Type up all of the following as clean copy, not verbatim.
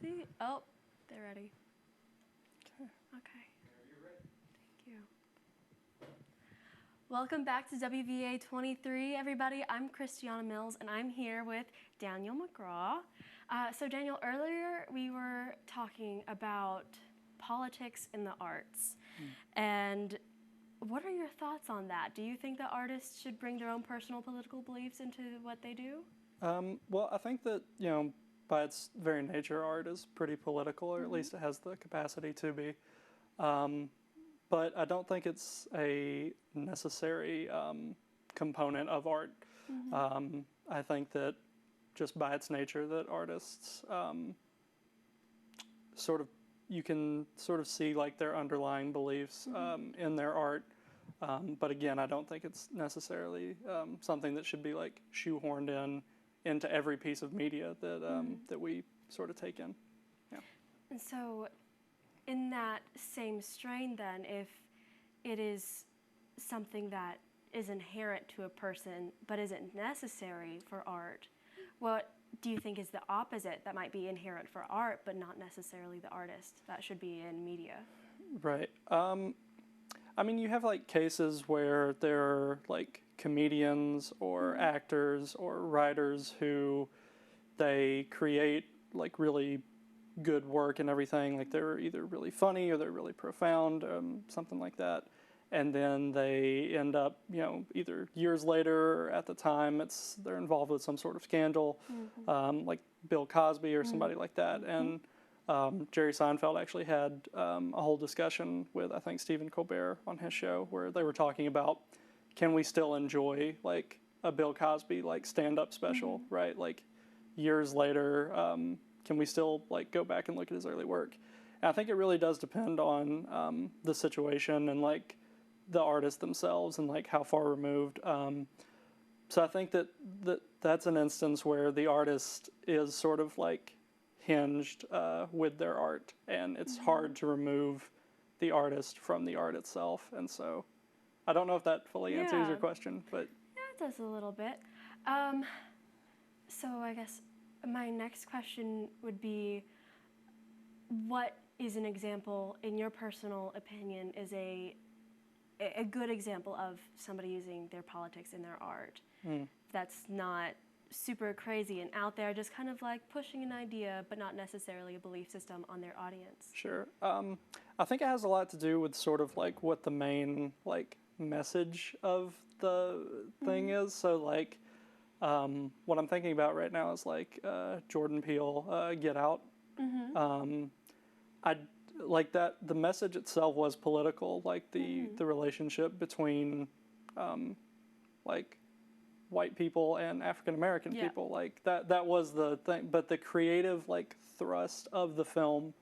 see. Oh, they're ready. Okay. Thank you. Welcome back to WVA 23, everybody. I'm Christianna Mills, and I'm here with Daniel McGraw. So Daniel, earlier we were talking about politics in the arts. And what are your thoughts on that? Do you think that artists should bring their own personal political beliefs into what they do? Well, I think that, by its very nature, art is pretty political, or at least it has the capacity to be. But I don't think it's a necessary component of art. I think that just by its nature that artists you can sort of see like their underlying beliefs in their art. But again, I don't think it's necessarily something that should be like shoehorned into every piece of media that that we sort of take in. Yeah. And so, in that same strain, then, if it is something that is inherent to a person but isn't necessary for art, what do you think is the opposite that might be inherent for art but not necessarily the artist that should be in media? Right. I mean, you have like cases where there are like comedians or actors or writers who they create like really good work and everything. Like they're either really funny or they're really profound, something like that. And then they end up, either years later or at the time, they're involved with some sort of scandal, like Bill Cosby or somebody like that. And Jerry Seinfeld actually had a whole discussion with, I think, Stephen Colbert on his show where they were talking about, can we still enjoy like a Bill Cosby like stand-up special, right? Like years later, can we still like go back and look at his early work? And I think it really does depend on the situation and like the artists themselves and like how far removed. So I think that's an instance where the artist is sort of like hinged with their art, and it's hard to remove the artist from the art itself. And so I don't know if that fully answers your question, but yeah, it does a little bit. So I guess my next question would be, what is an example, in your personal opinion, is a good example of somebody using their politics in their art that's not super crazy and out there, just kind of like pushing an idea but not necessarily a belief system on their audience? Sure. I think it has a lot to do with sort of like what the main like message of the thing is. So like what I'm thinking about right now is like Jordan Peele, Get Out. I like that the message itself was political, like the relationship between like white people and African American people, like that was the thing. But the creative like thrust of the film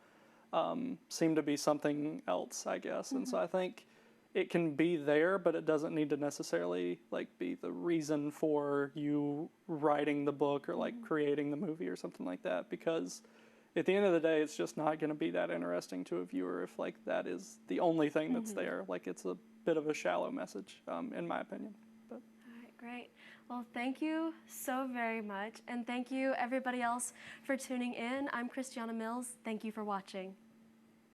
seemed to be something else, I guess. And so I think it can be there, but it doesn't need to necessarily like be the reason for you writing the book or like creating the movie or something like that, because at the end of the day, it's just not going to be that interesting to a viewer if like that is the only thing that's there. Like it's a bit of a shallow message, in my opinion. But. All right, great. Well, thank you so very much, and thank you everybody else for tuning in. I'm Christianna Mills. Thank you for watching.